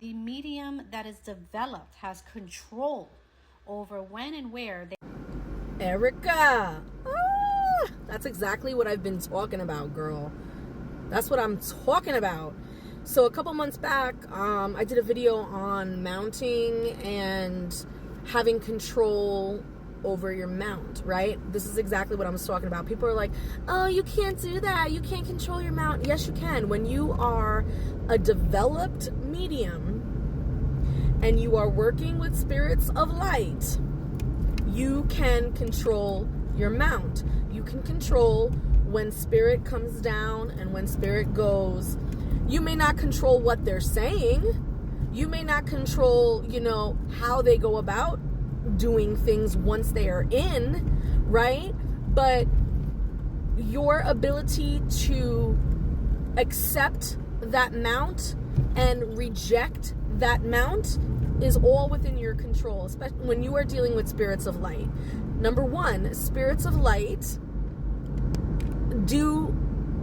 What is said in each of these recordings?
The medium that is developed has control over when and where they... Erica! That's exactly what I've been talking about, girl. That's what I'm talking about. So a couple months back, I did a video on mounting and having control over your mount, right? This is exactly what I was talking about. People are like, oh, you can't do that. You can't control your mount. Yes, you can. When you are a developed medium and you are working with spirits of light, you can control your mount. You can control when spirit comes down and when spirit goes. You may not control what they're saying. You may not control, how they go about doing things once they are in, right? But your ability to accept that mount and reject that mount is all within your control, especially when you are dealing with spirits of light. Number one, spirits of light do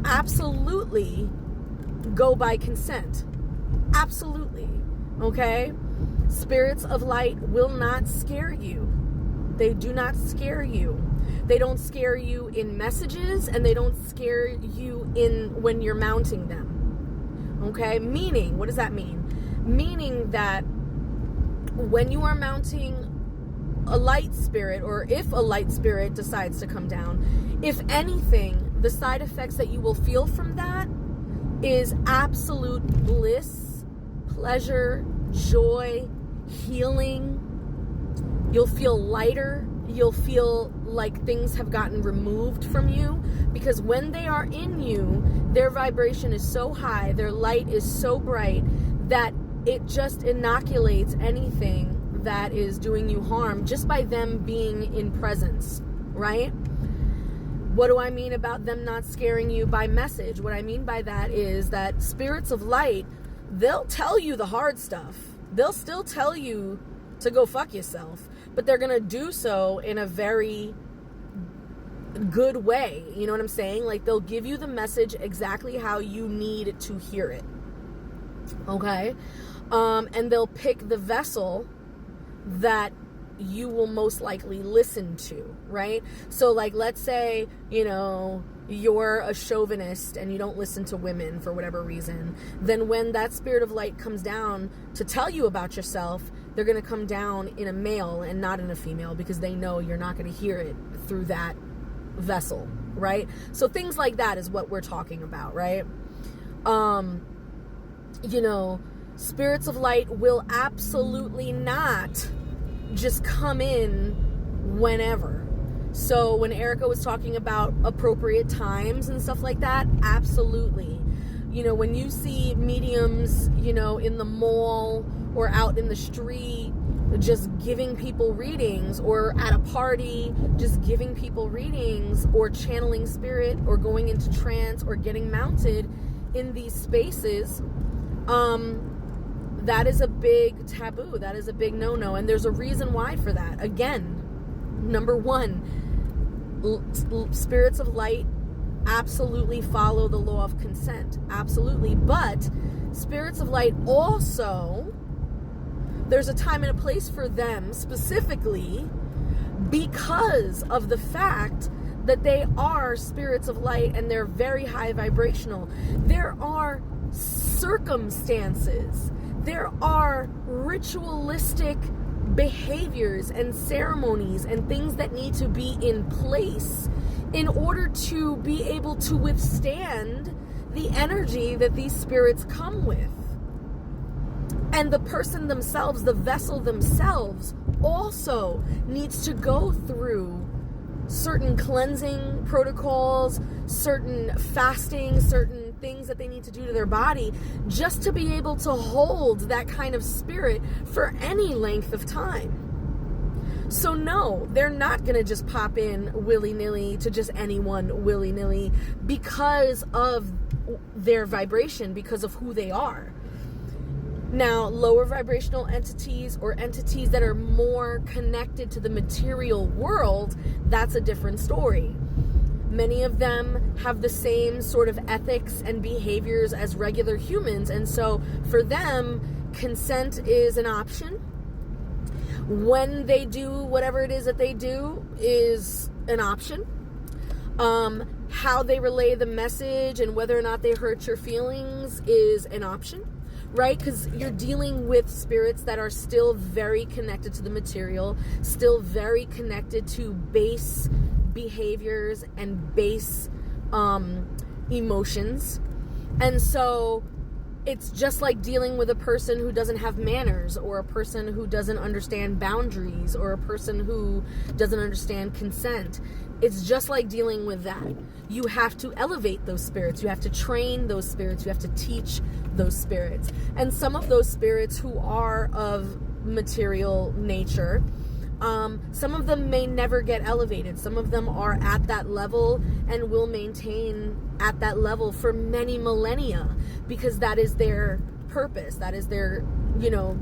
absolutely go by consent. Absolutely. Okay? Spirits of light will not scare you. They do not scare you. They don't scare you in messages, and they don't scare you when you're mounting them. Okay? Meaning, what does that mean? Meaning that when you are mounting a light spirit, or if a light spirit decides to come down, if anything, the side effects that you will feel from that is absolute bliss, pleasure, joy, healing. You'll feel lighter. You'll feel like things have gotten removed from you, because when they are in you, their vibration is so high, their light is so bright that it just inoculates anything that is doing you harm just by them being in presence, right? What do I mean about them not scaring you by message? What I mean by that is that spirits of light, they'll tell you the hard stuff. They'll still tell you to go fuck yourself, but they're going to do so in a very good way. You know what I'm saying? Like, they'll give you the message exactly how you need to hear it. Okay? And they'll pick the vessel that you will most likely listen to, right? So, like, let's say, you're a chauvinist and you don't listen to women for whatever reason. Then when that spirit of light comes down to tell you about yourself, they're going to come down in a male and not in a female, because they know you're not going to hear it through that vessel, right? So things like that is what we're talking about, right? Spirits of light will absolutely not just come in whenever. So when Erica was talking about appropriate times and stuff like that, absolutely. When you see mediums, in the mall or out in the street, just giving people readings, or at a party, just giving people readings, or channeling spirit, or going into trance, or getting mounted in these spaces, that is a big taboo. That is a big no-no. And there's a reason why for that. Again, number one, spirits of light absolutely follow the law of consent. Absolutely. But spirits of light also, there's a time and a place for them specifically because of the fact that they are spirits of light and they're very high vibrational. There are circumstances, there are ritualistic behaviors and ceremonies and things that need to be in place in order to be able to withstand the energy that these spirits come with. And the person themselves, the vessel themselves, also needs to go through certain cleansing protocols, certain fasting, certain things that they need to do to their body just to be able to hold that kind of spirit for any length of time. So no, they're not going to just pop in willy-nilly to just anyone willy-nilly because of their vibration, because of who they are. Now, lower vibrational entities, or entities that are more connected to the material world, that's a different story. Many of them have the same sort of ethics and behaviors as regular humans, and so for them, consent is an option. When they do whatever it is that they do is an option. How they relay the message and whether or not they hurt your feelings is an option, right? Because you're dealing with spirits that are still very connected to the material, still very connected to base behaviors and base emotions. And so it's just like dealing with a person who doesn't have manners, or a person who doesn't understand boundaries, or a person who doesn't understand consent. It's just like dealing with that. You have to elevate those spirits. You have to train those spirits. You have to teach those spirits. And some of those spirits who are of material nature, some of them may never get elevated. Some of them are at that level and will maintain at that level for many millennia, because that is their purpose. That is their,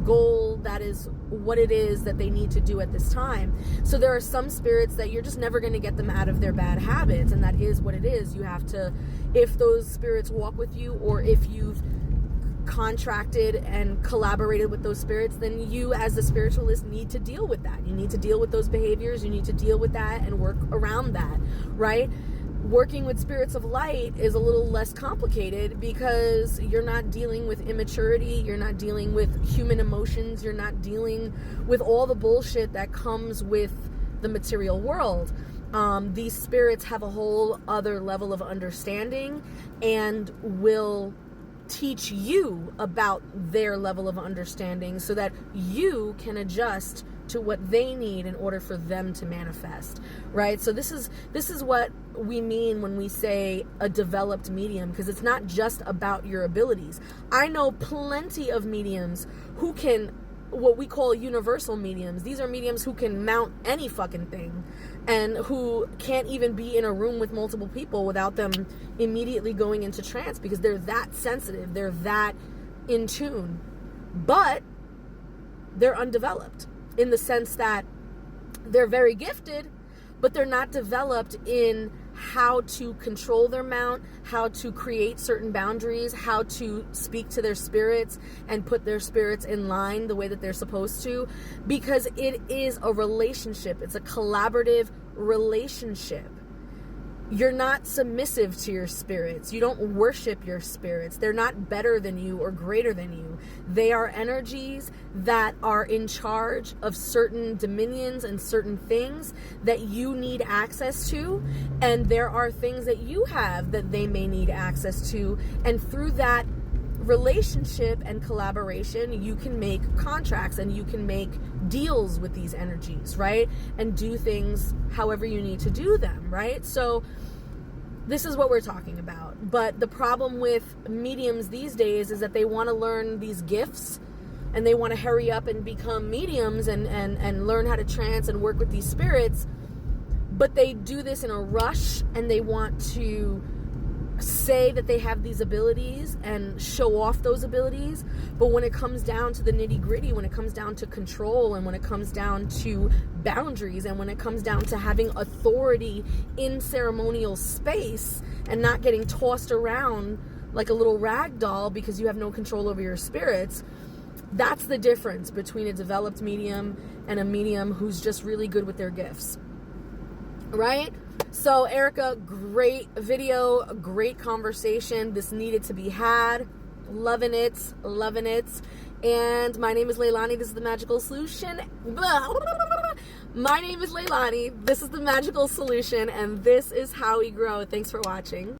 goal. That is what it is that they need to do at this time. So there are some spirits that you're just never going to get them out of their bad habits, and that is what it is. You have to, if those spirits walk with you, or if you've contracted and collaborated with those spirits, then you as the spiritualist need to deal with that. You need to deal with those behaviors. You need to deal with that and work around that, right? Working with spirits of light is a little less complicated, because you're not dealing with immaturity, you're not dealing with human emotions, you're not dealing with all the bullshit that comes with the material world. These spirits have a whole other level of understanding and will teach you about their level of understanding so that you can adjust to what they need in order for them to manifest, right? So this is what we mean when we say a developed medium, because it's not just about your abilities. I know plenty of mediums who can, what we call universal mediums. These are mediums who can mount any fucking thing, and who can't even be in a room with multiple people without them immediately going into trance, because they're that sensitive, they're that in tune. But they're undeveloped, in the sense that they're very gifted, but they're not developed in how to control their mount, how to create certain boundaries, how to speak to their spirits and put their spirits in line the way that they're supposed to, because it is a relationship. It's a collaborative relationship. You're not submissive to your spirits. You don't worship your spirits. They're not better than you or greater than you. They are energies that are in charge of certain dominions and certain things that you need access to. And there are things that you have that they may need access to. And through that relationship and collaboration, you can make contracts and you can make deals with these energies, right? And do things however you need to do them, right? So this is what we're talking about. But the problem with mediums these days is that they want to learn these gifts, and they want to hurry up and become mediums and learn how to trance and work with these spirits. But they do this in a rush, and they want to say that they have these abilities and show off those abilities. But when it comes down to the nitty-gritty, when it comes down to control, and when it comes down to boundaries, and when it comes down to having authority in ceremonial space and not getting tossed around like a little rag doll because you have no control over your spirits, that's the difference between a developed medium and a medium who's just really good with their gifts, right? So Erica, great video, great conversation. This needed to be had. Loving it, loving it. And my name is Leilani. This is The Magical Solution. My name is Leilani. This is The Magical Solution, and this is how we grow. Thanks for watching.